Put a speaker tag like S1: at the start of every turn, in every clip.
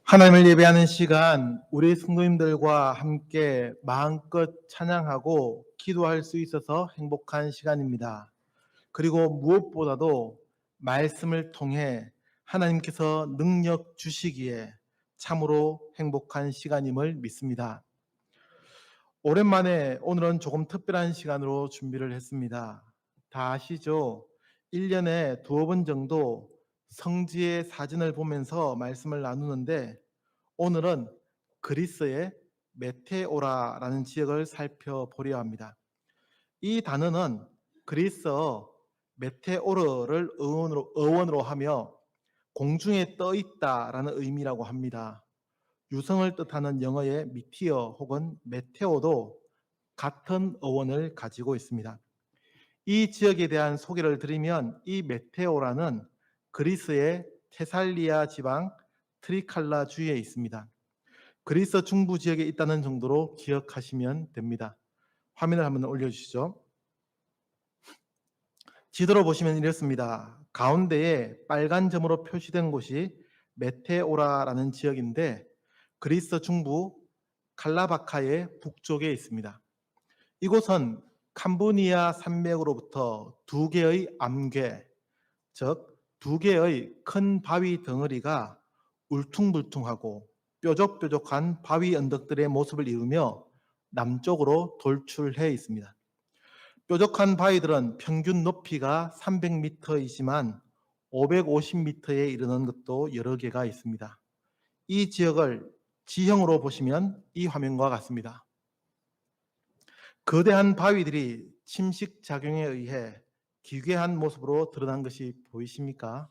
S1: 하나님을 예배하는 시간, 우리 성도님들과 함께 마음껏 찬양하고 기도할 수 있어서 행복한 시간입니다. 그리고 무엇보다도 말씀을 통해 하나님께서 능력 주시기에 참으로 행복한 시간임을 믿습니다. 오랜만에 오늘은 조금 특별한 시간으로 준비를 했습니다. 다 아시죠? 1년에 두어 번 정도 성지의 사진을 보면서 말씀을 나누는데 오늘은 그리스의 메테오라라는 지역을 살펴보려 합니다. 이 단어는 그리스어 메테오르를 어원으로 하며 공중에 떠 있다라는 의미라고 합니다. 유성을 뜻하는 영어의 미티어 혹은 메테오도 같은 어원을 가지고 있습니다. 이 지역에 대한 소개를 드리면 이 메테오라는 그리스의 테살리아 지방 트리칼라 주에 있습니다. 그리스 중부 지역에 있다는 정도로 기억하시면 됩니다. 화면을 한번 올려주시죠. 지도로 보시면 이렇습니다. 가운데에 빨간 점으로 표시된 곳이 메테오라라는 지역인데 그리스 중부 칼라바카의 북쪽에 있습니다. 이곳은 캄보니아 산맥으로부터 두 개의 암괴, 즉 두 개의 큰 바위 덩어리가 울퉁불퉁하고 뾰족뾰족한 바위 언덕들의 모습을 이루며 남쪽으로 돌출해 있습니다. 뾰족한 바위들은 평균 높이가 300m이지만 550m에 이르는 것도 여러 개가 있습니다. 이 지역을 지형으로 보시면 이 화면과 같습니다. 거대한 바위들이 침식 작용에 의해 기괴한 모습으로 드러난 것이 보이십니까?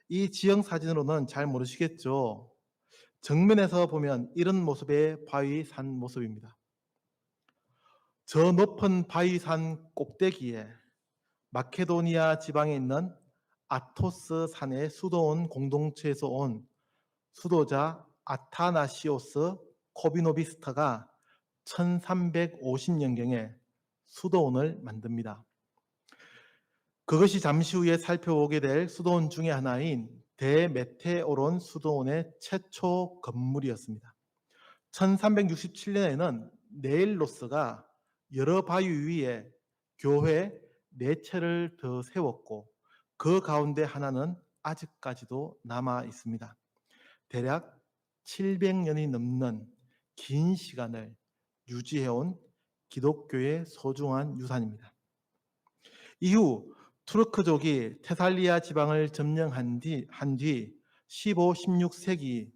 S1: 이 지형 사진으로는 잘 모르시겠죠? 정면에서 보면 이런 모습의 바위산 모습입니다. 저 높은 바위산 꼭대기에 마케도니아 지방에 있는 아토스 산의 수도원 공동체에서 온 수도자 아타나시오스 코비노비스타가 1350년경에 수도원을 만듭니다. 그것이 잠시 후에 살펴보게 될 수도원 중에 하나인 데메테오론 수도원의 최초 건물이었습니다. 1367년에는 네일로스가 여러 바위 위에 교회 4채를 더 세웠고 그 가운데 하나는 아직까지도 남아 있습니다. 대략 700년이 넘는 긴 시간을 유지해온 기독교의 소중한 유산입니다. 이후 투르크족이 테살리아 지방을 점령한 뒤 15, 16세기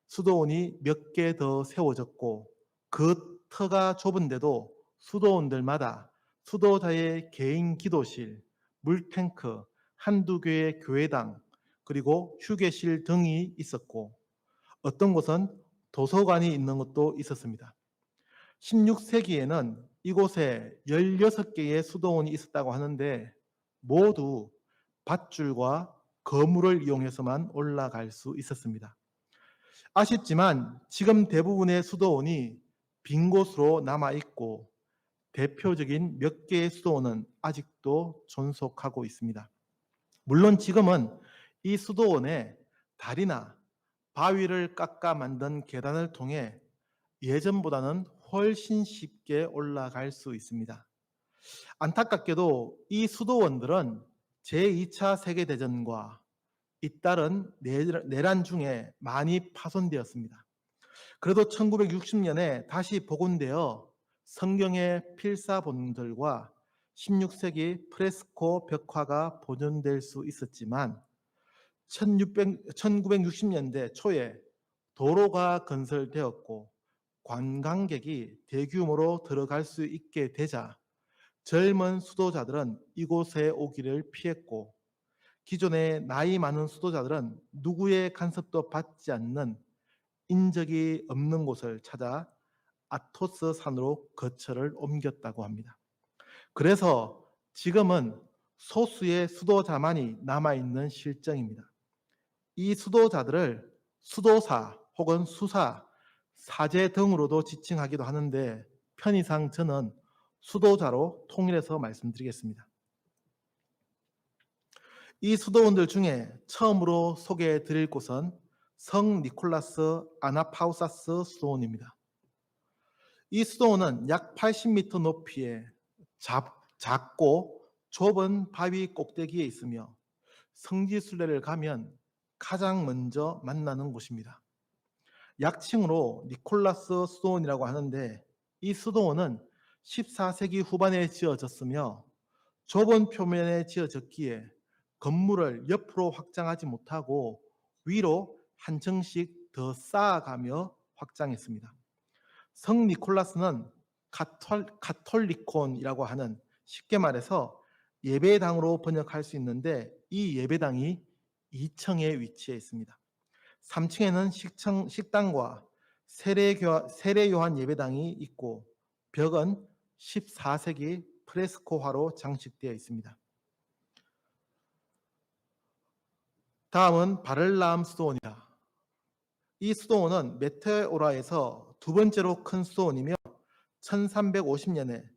S1: 수도원이 몇 개 더 세워졌고 그 터가 좁은데도 수도원들마다 수도자의 개인 기도실, 물탱크, 한두 개의 교회당, 그리고 휴게실 등이 있었고 어떤 곳은 도서관이 있는 것도 있었습니다. 16세기에는 이곳에 16개의 수도원이 있었다고 하는데 모두 밧줄과 거물을 이용해서만 올라갈 수 있었습니다. 아쉽지만 지금 대부분의 수도원이 빈 곳으로 남아있고 대표적인 몇 개의 수도원은 아직도 존속하고 있습니다. 물론 지금은 이 수도원에 다리나 바위를 깎아 만든 계단을 통해 예전보다는 훨씬 쉽게 올라갈 수 있습니다. 안타깝게도 이 수도원들은 제2차 세계대전과 잇따른 내란 중에 많이 파손되었습니다. 그래도 1960년에 다시 복원되어 성경의 필사본들과 16세기 프레스코 벽화가 보존될 수 있었지만 1960년대 초에 도로가 건설되었고 관광객이 대규모로 들어갈 수 있게 되자 젊은 수도자들은 이곳에 오기를 피했고 기존의 나이 많은 수도자들은 누구의 간섭도 받지 않는 인적이 없는 곳을 찾아 아토스 산으로 거처를 옮겼다고 합니다. 그래서 지금은 소수의 수도자만이 남아있는 실정입니다. 이 수도자들을 수도사 혹은 수사, 사제 등으로도 지칭하기도 하는데 편의상 저는 수도자로 통일해서 말씀드리겠습니다. 이 수도원들 중에 처음으로 소개해 드릴 곳은 성 니콜라스 아나파우사스 수도원입니다. 이 수도원은 약 80m 높이의 작고 좁은 바위 꼭대기에 있으며 성지순례를 가면 가장 먼저 만나는 곳입니다. 약칭으로 니콜라스 수도원이라고 하는데, 이 수도원은 14세기 후반에 지어졌으며 좁은 표면에 지어졌기에 건물을 옆으로 확장하지 못하고 위로 한 층씩 더 쌓아가며 확장했습니다. 성 니콜라스는 카톨리콘이라고 하는, 쉽게 말해서 예배당으로 번역할 수 있는데, 이 예배당이 2층에 위치해 있습니다. 3층에는 식당과 세례 요한 예배당이 있고 벽은 14세기 프레스코화로 장식되어 있습니다. 다음은 바를라암 수도원입니다. 이 수도원은 메테오라에서 두 번째로 큰 수도원이며 1350년에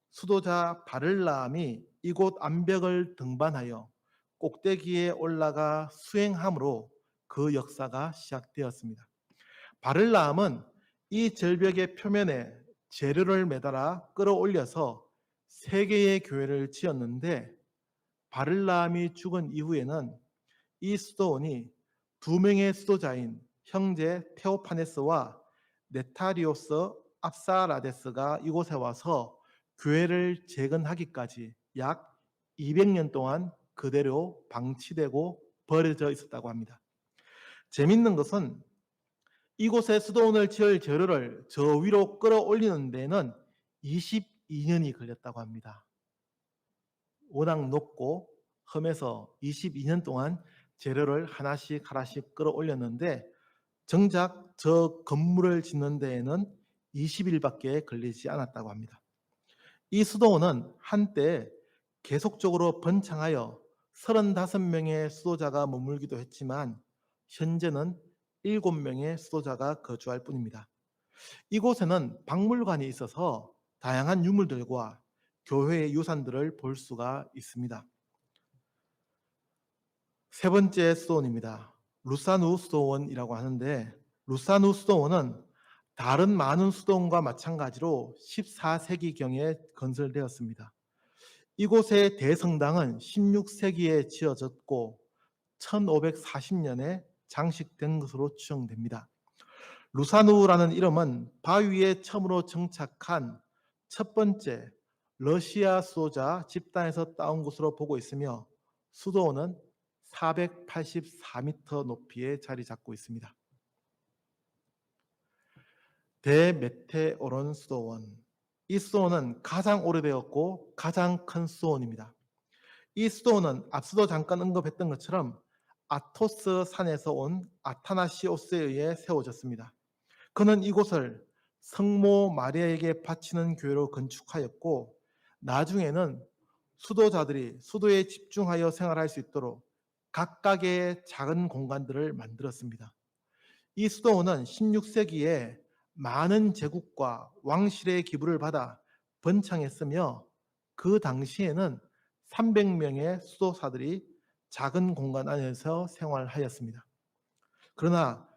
S1: 수도자 바를라암이 이곳 암벽을 등반하여 꼭대기에 올라가 수행함으로 그 역사가 시작되었습니다. 바를라암은 이 절벽의 표면에 재료를 매달아 끌어올려서 세 개의 교회를 지었는데, 바를라암이 죽은 이후에는 이 수도원이 두 명의 수도자인 형제 테오파네스와 네타리오스 압사라데스가 이곳에 와서 교회를 재건하기까지 약 200년 동안 그대로 방치되고 버려져 있었다고 합니다. 재밌는 것은 이곳에 수도원을 지을 재료를 저 위로 끌어올리는 데는 22년이 걸렸다고 합니다. 워낙 높고 험해서 22년 동안 재료를 하나씩 끌어올렸는데, 정작 저 건물을 짓는 데에는 20일밖에 걸리지 않았다고 합니다. 이 수도원은 한때 계속적으로 번창하여 35명의 수도자가 머물기도 했지만 현재는 7명의 수도자가 거주할 뿐입니다. 이곳에는 박물관이 있어서 다양한 유물들과 교회의 유산들을 볼 수가 있습니다. 세 번째 수도원입니다. 루사누 수도원이라고 하는데, 루사누 수도원은 다른 많은 수도원과 마찬가지로 14세기경에 건설되었습니다. 이곳의 대성당은 16세기에 지어졌고 1540년에 장식된 것으로 추정됩니다. 루사누라는 이름은 바위에 처음으로 정착한 첫 번째 러시아 수도자 집단에서 따온 것으로 보고 있으며, 수도원은 484m 높이에 자리 잡고 있습니다. 대메테오론 수도원. 이 수도원은 가장 오래되었고 가장 큰 수도원입니다. 이 수도원은 앞서도 잠깐 언급했던 것처럼 아토스 산에서 온 아타나시오스에 의해 세워졌습니다. 그는 이곳을 성모 마리아에게 바치는 교회로 건축하였고, 나중에는 수도자들이 수도에 집중하여 생활할 수 있도록 각각의 작은 공간들을 만들었습니다. 이 수도원은 16세기에 많은 제국과 왕실의 기부를 받아 번창했으며, 그 당시에는 300명의 수도사들이 작은 공간 안에서 생활하였습니다. 그러나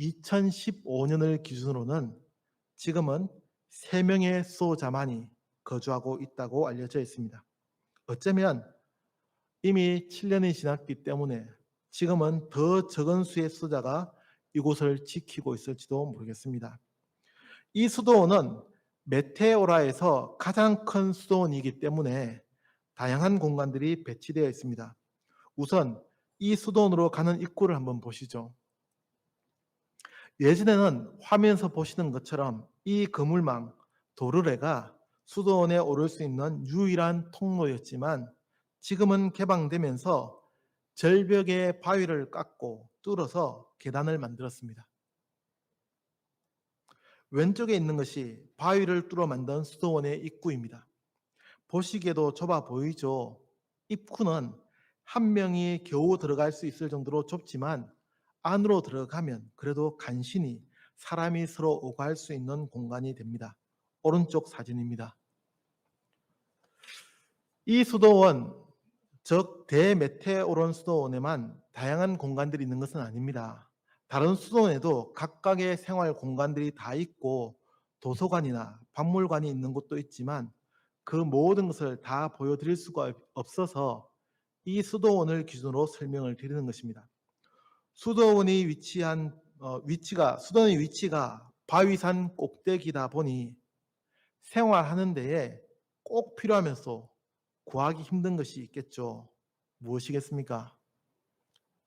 S1: 2015년을 기준으로는 지금은 3명의 수도자만이 거주하고 있다고 알려져 있습니다. 어쩌면 이미 7년이 지났기 때문에 지금은 더 적은 수의 수도자가 이곳을 지키고 있을지도 모르겠습니다. 이 수도원은 메테오라에서 가장 큰 수도원이기 때문에 다양한 공간들이 배치되어 있습니다. 우선 이 수도원으로 가는 입구를 한번 보시죠. 예전에는 화면에서 보시는 것처럼 이 그물망 도르래가 수도원에 오를 수 있는 유일한 통로였지만, 지금은 개방되면서 절벽에 바위를 깎고 뚫어서 계단을 만들었습니다. 왼쪽에 있는 것이 바위를 뚫어 만든 수도원의 입구입니다. 보시기에도 좁아 보이죠? 입구는 한 명이 겨우 들어갈 수 있을 정도로 좁지만 안으로 들어가면 그래도 간신히 사람이 서로 오갈 수 있는 공간이 됩니다. 오른쪽 사진입니다. 이 수도원, 즉 대메테오론 수도원에만 다양한 공간들이 있는 것은 아닙니다. 다른 수도원에도 각각의 생활 공간들이 다 있고 도서관이나 박물관이 있는 곳도 있지만 그 모든 것을 다 보여드릴 수가 없어서 이 수도원을 기준으로 설명을 드리는 것입니다. 수도원이 위치한 수도원의 위치가 바위산 꼭대기다 보니 생활하는 데에 꼭 필요하면서 구하기 힘든 것이 있겠죠. 무엇이겠습니까?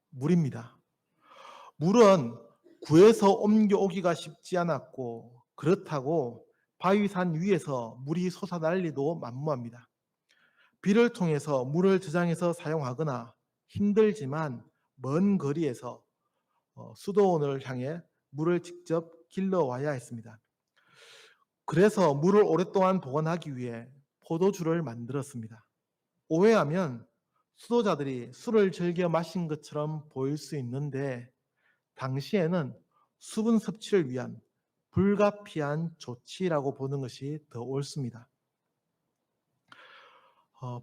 S1: 물입니다. 물은 구해서 옮겨오기가 쉽지 않았고 그렇다고 바위산 위에서 물이 솟아날리도 만무합니다. 비를 통해서 물을 저장해서 사용하거나 힘들지만 먼 거리에서 수도원을 향해 물을 직접 길러와야 했습니다. 그래서 물을 오랫동안 보관하기 위해 포도주를 만들었습니다. 오해하면 수도자들이 술을 즐겨 마신 것처럼 보일 수 있는데 당시에는 수분 섭취를 위한 불가피한 조치라고 보는 것이 더 옳습니다.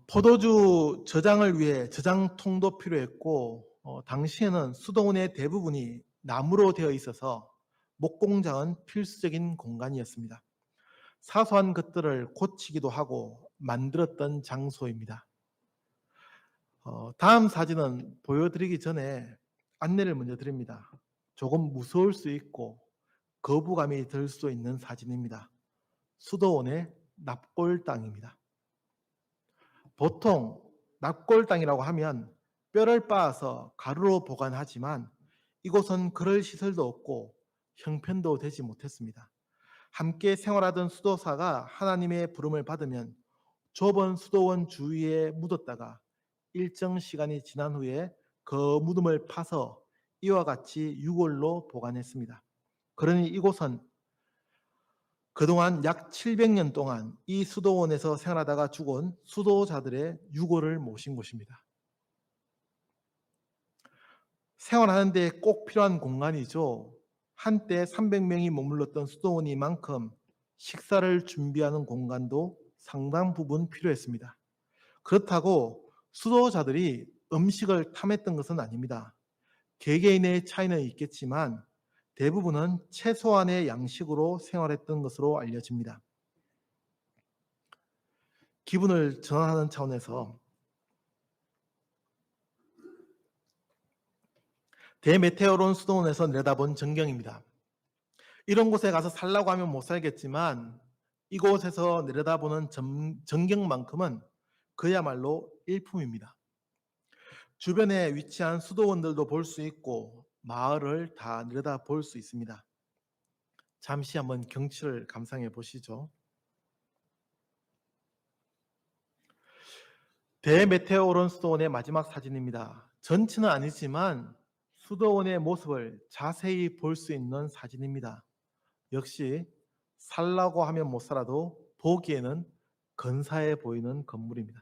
S1: 포도주 저장을 위해 저장통도 필요했고 당시에는 수도원의 대부분이 나무로 되어 있어서 목공장은 필수적인 공간이었습니다. 사소한 것들을 고치기도 하고 만들었던 장소입니다. 다음 사진은 보여드리기 전에 안내를 먼저 드립니다. 조금 무서울 수 있고 거부감이 들 수 있는 사진입니다. 수도원의 납골 땅입니다. 보통 납골 땅이라고 하면 뼈를 빻아서 가루로 보관하지만 이곳은 그럴 시설도 없고 형편도 되지 못했습니다. 함께 생활하던 수도사가 하나님의 부름을 받으면 좁은 수도원 주위에 묻었다가 일정 시간이 지난 후에 그 무덤을 파서 이와 같이 유골로 보관했습니다. 그러니 이곳은 그동안 약 700년 동안 이 수도원에서 생활하다가 죽은 수도자들의 유골을 모신 곳입니다. 생활하는 데 꼭 필요한 공간이죠. 한때 300명이 머물렀던 수도원이만큼 식사를 준비하는 공간도 상당 부분 필요했습니다. 그렇다고 수도자들이 음식을 탐했던 것은 아닙니다. 개개인의 차이는 있겠지만 대부분은 최소한의 양식으로 생활했던 것으로 알려집니다. 기분을 전환하는 차원에서 대메테오론 수도원에서 내다본 전경입니다. 이런 곳에 가서 살라고 하면 못 살겠지만 이곳에서 내려다보는 전경만큼은 그야말로 일품입니다. 주변에 위치한 수도원들도 볼 수 있고 마을을 다 내려다볼 수 있습니다. 잠시 한번 경치를 감상해 보시죠. 대메테오론 수도원의 마지막 사진입니다. 전체는 아니지만 수도원의 모습을 자세히 볼 수 있는 사진입니다. 역시 살라고 하면 못 살아도 보기에는 근사해 보이는 건물입니다.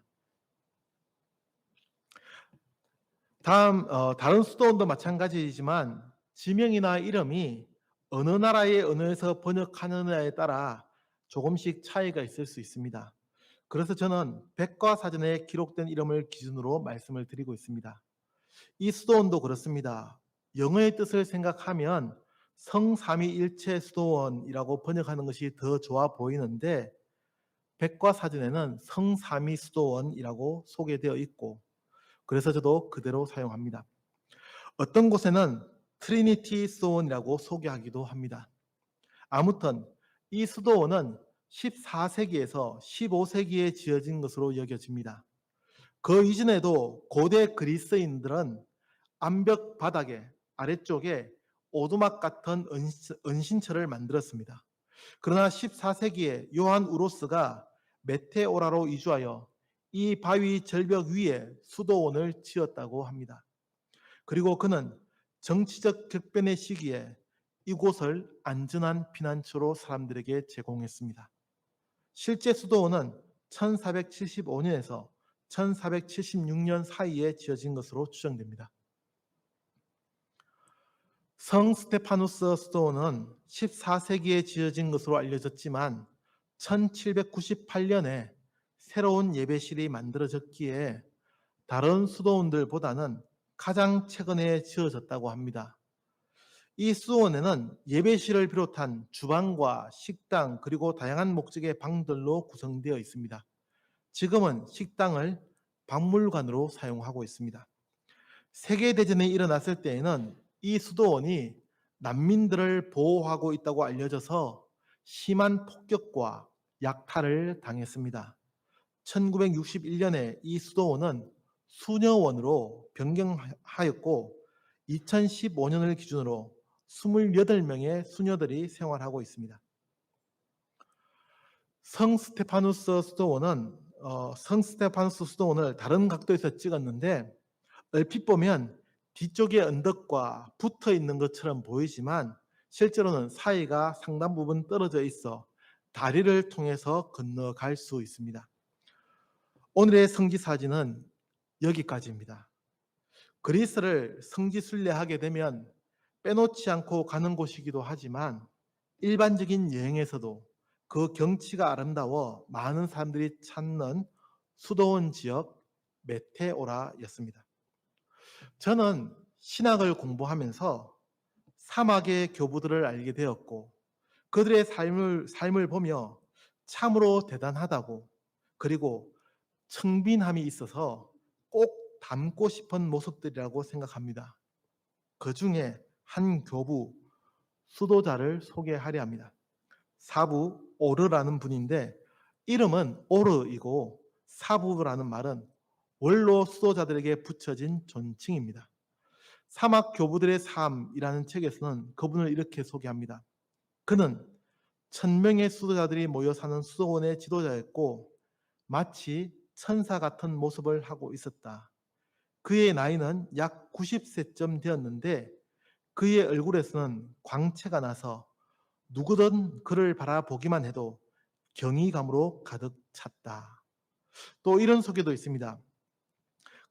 S1: 다른 수도원도 마찬가지이지만 지명이나 이름이 어느 나라의 언어에서 번역하느냐에 따라 조금씩 차이가 있을 수 있습니다. 그래서 저는 백과사전에 기록된 이름을 기준으로 말씀을 드리고 있습니다. 이 수도원도 그렇습니다. 영어의 뜻을 생각하면 성삼위일체 수도원이라고 번역하는 것이 더 좋아 보이는데 백과사전에는 성삼위 수도원이라고 소개되어 있고 그래서 저도 그대로 사용합니다. 어떤 곳에는 트리니티 수도원이라고 소개하기도 합니다. 아무튼 이 수도원은 14세기에서 15세기에 지어진 것으로 여겨집니다. 그 이전에도 고대 그리스인들은 암벽 바닥에 아래쪽에 오두막 같은 은신처를 만들었습니다. 그러나 14세기에 요한 우로스가 메테오라로 이주하여 이 바위 절벽 위에 수도원을 지었다고 합니다. 그리고 그는 정치적 격변의 시기에 이곳을 안전한 피난처로 사람들에게 제공했습니다. 실제 수도원은 1475년에서 1476년 사이에 지어진 것으로 추정됩니다. 성 스테파누스 수도원은 14세기에 지어진 것으로 알려졌지만 1798년에 새로운 예배실이 만들어졌기에 다른 수도원들보다는 가장 최근에 지어졌다고 합니다. 이 수도원에는 예배실을 비롯한 주방과 식당 그리고 다양한 목적의 방들로 구성되어 있습니다. 지금은 식당을 박물관으로 사용하고 있습니다. 세계대전이 일어났을 때에는 이 수도원이 난민들을 보호하고 있다고 알려져서 심한 폭격과 약탈을 당했습니다. 1961년에 이 수도원은 수녀원으로 변경하였고 2015년을 기준으로 28명의 수녀들이 생활하고 있습니다. 성스테파누스 수도원을 다른 각도에서 찍었는데 얼핏 보면 뒤쪽에 언덕과 붙어 있는 것처럼 보이지만 실제로는 사이가 상당 부분 떨어져 있어 다리를 통해서 건너갈 수 있습니다. 오늘의 성지 사진은 여기까지입니다. 그리스를 성지 순례하게 되면 빼놓지 않고 가는 곳이기도 하지만 일반적인 여행에서도 그 경치가 아름다워 많은 사람들이 찾는 수도원 지역 메테오라였습니다. 저는 신학을 공부하면서 사막의 교부들을 알게 되었고 그들의 삶을 보며 참으로 대단하다고 그리고 청빈함이 있어서 꼭 닮고 싶은 모습들이라고 생각합니다. 그 중에 한 교부 수도자를 소개하려 합니다. 사부 오르라는 분인데 이름은 오르이고 사부라는 말은 원로 수도자들에게 붙여진 존칭입니다. 사막 교부들의 삶이라는 책에서는 그분을 이렇게 소개합니다. 그는 1000명의 수도자들이 모여 사는 수도원의 지도자였고 마치 천사 같은 모습을 하고 있었다. 그의 나이는 약 90세쯤 되었는데 그의 얼굴에서는 광채가 나서 누구든 그를 바라보기만 해도 경이감으로 가득 찼다. 또 이런 소개도 있습니다.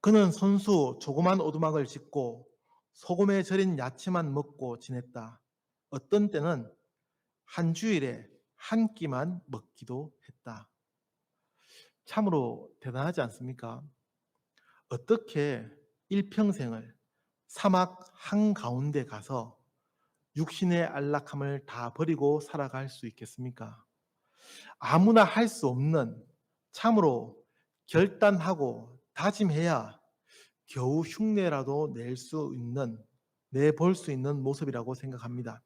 S1: 그는 손수 조그만 오두막을 짓고 소금에 절인 야채만 먹고 지냈다. 어떤 때는 한 주일에 한 끼만 먹기도 했다. 참으로 대단하지 않습니까? 어떻게 일평생을 사막 한가운데 가서 육신의 안락함을 다 버리고 살아갈 수 있겠습니까? 아무나 할 수 없는 참으로 결단하고 다짐해야 겨우 흉내라도 내볼 수 있는 모습이라고 생각합니다.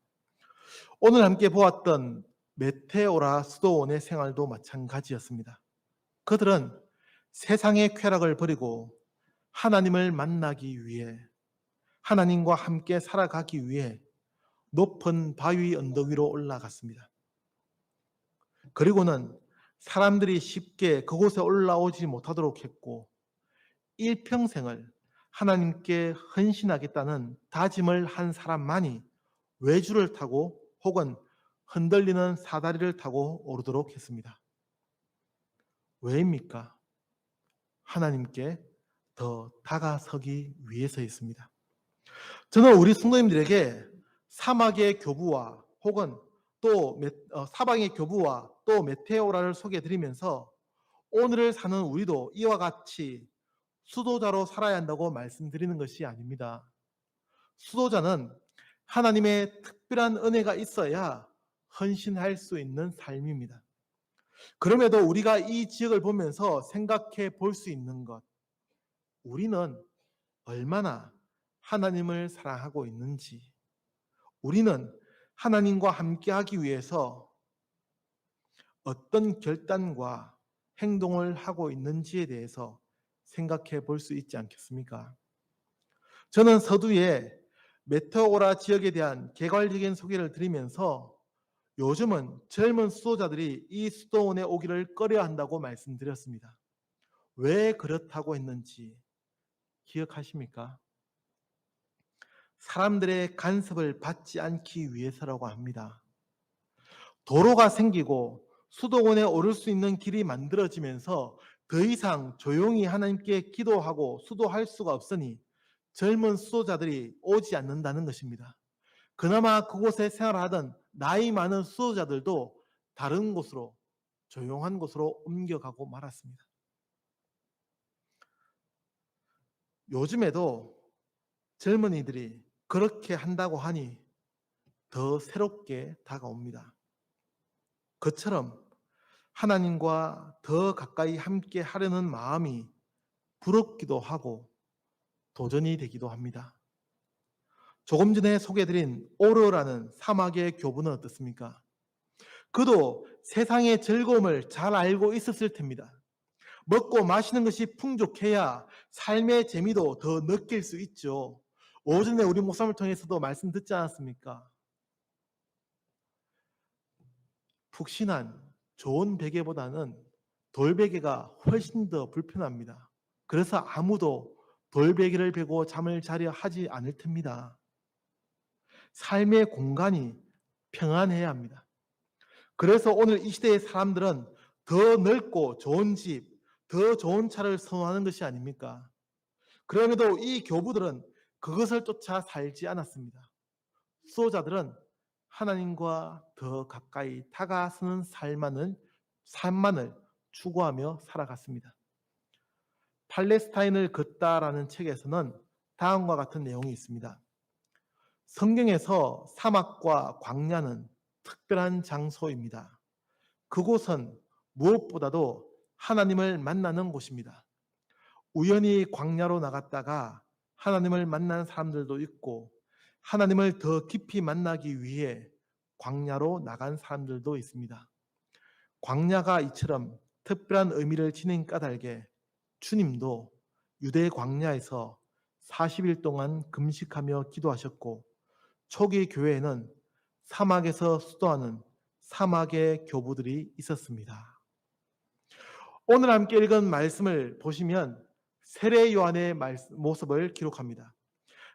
S1: 오늘 함께 보았던 메테오라 수도원의 생활도 마찬가지였습니다. 그들은 세상의 쾌락을 버리고 하나님을 만나기 위해 하나님과 함께 살아가기 위해 높은 바위 언덕 위로 올라갔습니다. 그리고는 사람들이 쉽게 그곳에 올라오지 못하도록 했고 일평생을 하나님께 헌신하겠다는 다짐을 한 사람만이 외주를 타고 혹은 흔들리는 사다리를 타고 오르도록 했습니다. 왜입니까? 하나님께 더 다가서기 위해서였습니다. 저는 우리 성도님들에게 사막의 교부와 혹은 또 사방의 교부와 또 메테오라를 소개해드리면서 오늘을 사는 우리도 이와 같이 수도자로 살아야 한다고 말씀드리는 것이 아닙니다. 수도자는 하나님의 특별한 은혜가 있어야 헌신할 수 있는 삶입니다. 그럼에도 우리가 이 지역을 보면서 생각해 볼 수 있는 것, 우리는 얼마나 하나님을 사랑하고 있는지, 우리는 하나님과 함께하기 위해서 어떤 결단과 행동을 하고 있는지에 대해서 생각해 볼 수 있지 않겠습니까? 저는 서두에 메테오라 지역에 대한 개괄적인 소개를 드리면서 요즘은 젊은 수도자들이 이 수도원에 오기를 꺼려 한다고 말씀드렸습니다. 왜 그렇다고 했는지 기억하십니까? 사람들의 간섭을 받지 않기 위해서라고 합니다. 도로가 생기고 수도원에 오를 수 있는 길이 만들어지면서 더 이상 조용히 하나님께 기도하고 수도할 수가 없으니 젊은 수도자들이 오지 않는다는 것입니다. 그나마 그곳에 생활하던 나이 많은 수도자들도 다른 곳으로 조용한 곳으로 옮겨가고 말았습니다. 요즘에도 젊은이들이 그렇게 한다고 하니 더 새롭게 다가옵니다. 그처럼 하나님과 더 가까이 함께 하려는 마음이 부럽기도 하고 도전이 되기도 합니다. 조금 전에 소개해드린 오르라는 사막의 교부는 어떻습니까? 그도 세상의 즐거움을 잘 알고 있었을 텐입니다. 먹고 마시는 것이 풍족해야 삶의 재미도 더 느낄 수 있죠. 오전에 우리 목사님을 통해서도 말씀 듣지 않았습니까? 푹신한 좋은 베개보다는 돌베개가 훨씬 더 불편합니다. 그래서 아무도 돌베개를 베고 잠을 자려 하지 않을 텐입니다. 삶의 공간이 평안해야 합니다. 그래서 오늘 이 시대의 사람들은 더 넓고 좋은 집, 더 좋은 차를 선호하는 것이 아닙니까? 그럼에도 이 교부들은 그것을 쫓아 살지 않았습니다. 수호자들은 하나님과 더 가까이 다가서는 삶만을 추구하며 살아갔습니다. 팔레스타인을 걷다라는 책에서는 다음과 같은 내용이 있습니다. 성경에서 사막과 광야는 특별한 장소입니다. 그곳은 무엇보다도 하나님을 만나는 곳입니다. 우연히 광야로 나갔다가 하나님을 만난 사람들도 있고 하나님을 더 깊이 만나기 위해 광야로 나간 사람들도 있습니다. 광야가 이처럼 특별한 의미를 지닌 까닭에 주님도 유대 광야에서 40일 동안 금식하며 기도하셨고 초기 교회에는 사막에서 수도하는 사막의 교부들이 있었습니다. 오늘 함께 읽은 말씀을 보시면 세례 요한의 모습을 기록합니다.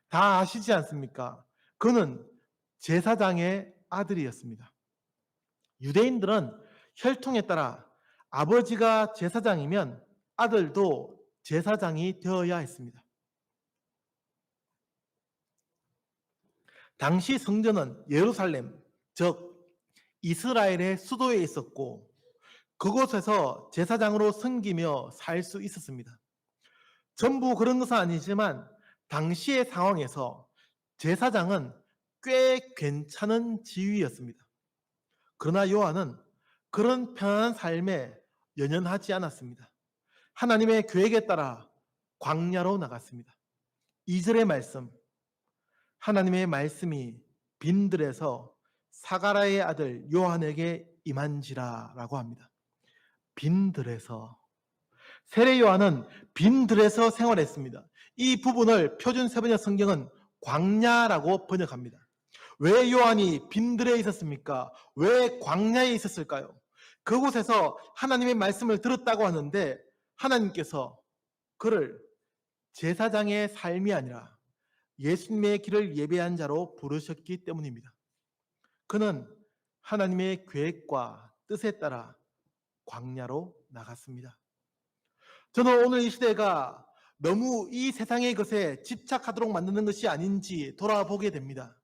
S1: 다 아시지 않습니까? 그는 제사장의 아들이었습니다. 유대인들은 혈통에 따라 아버지가 제사장이면 아들도 제사장이 되어야 했습니다. 당시 성전은 예루살렘, 즉 이스라엘의 수도에 있었고 그곳에서 제사장으로 섬기며 살 수 있었습니다. 전부 그런 것은 아니지만 당시의 상황에서 제사장은 꽤 괜찮은 지위였습니다. 그러나 요한은 그런 편안한 삶에 연연하지 않았습니다. 하나님의 계획에 따라 광야로 나갔습니다. 2절의 말씀, 하나님의 말씀이 빈들에서 사가라의 아들 요한에게 임한지라라고 합니다. 빈들에서. 세례 요한은 빈들에서 생활했습니다. 이 부분을 표준 세번역 성경은 광야라고 번역합니다. 왜 요한이 빈들에 있었습니까? 왜 광야에 있었을까요? 그곳에서 하나님의 말씀을 들었다고 하는데 하나님께서 그를 제사장의 삶이 아니라 예수님의 길을 예배한 자로 부르셨기 때문입니다. 그는 하나님의 계획과 뜻에 따라 광야로 나갔습니다. 저는 오늘 이 시대가 너무 이 세상의 것에 집착하도록 만드는 것이 아닌지 돌아보게 됩니다.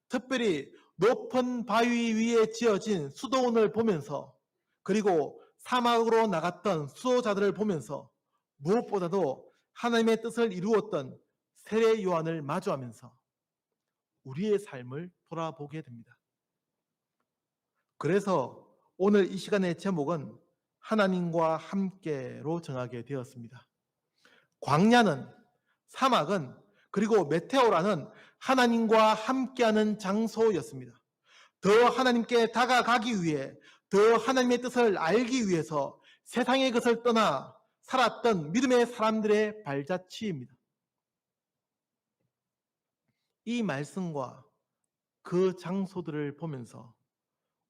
S1: 특별히 높은 바위 위에 지어진 수도원을 보면서 그리고 사막으로 나갔던 수호자들을 보면서 무엇보다도 하나님의 뜻을 이루었던 세례 요한을 마주하면서 우리의 삶을 돌아보게 됩니다. 그래서 오늘 이 시간의 제목은 하나님과 함께로 정하게 되었습니다. 광야는, 사막은, 그리고 메테오라는 하나님과 함께하는 장소였습니다. 더 하나님께 다가가기 위해, 더 하나님의 뜻을 알기 위해서 세상의 것을 떠나 살았던 믿음의 사람들의 발자취입니다. 이 말씀과 그 장소들을 보면서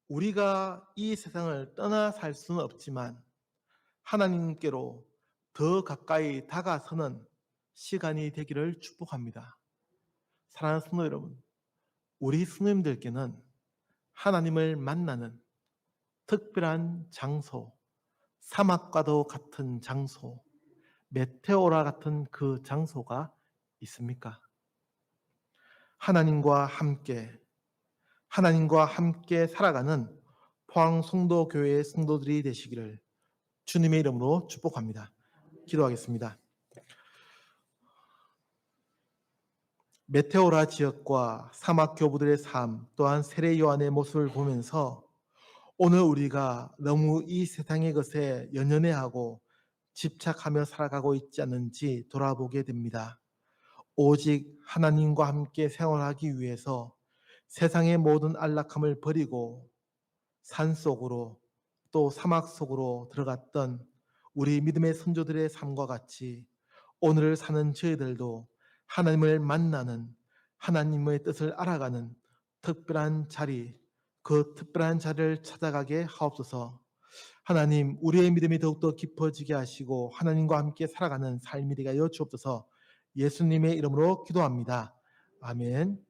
S1: 우리가 이 세상을 떠나 살 수는 없지만 하나님께로 더 가까이 다가서는 시간이 되기를 축복합니다. 사랑하는 성도 여러분, 우리 성도님들께는 하나님을 만나는 특별한 장소, 사막과도 같은 장소, 메테오라 같은 그 장소가 있습니까? 하나님과 함께 살아가는 포항 송도교회의 성도들이 되시기를 주님의 이름으로 축복합니다. 기도하겠습니다. 메테오라 지역과 사막 교부들의 삶, 또한 세례 요한의 모습을 보면서 오늘 우리가 너무 이 세상의 것에 연연해하고 집착하며 살아가고 있지 않는지 돌아보게 됩니다. 오직 하나님과 함께 생활하기 위해서 세상의 모든 안락함을 버리고 산속으로 또 사막 속으로 들어갔던 우리 믿음의 선조들의 삶과 같이 오늘을 사는 저희들도 하나님을 만나는, 하나님의 뜻을 알아가는 특별한 자리, 그 특별한 자리를 찾아가게 하옵소서. 하나님, 우리의 믿음이 더욱더 깊어지게 하시고 하나님과 함께 살아가는 삶이 되게 하여 주옵소서. 예수님의 이름으로 기도합니다. 아멘.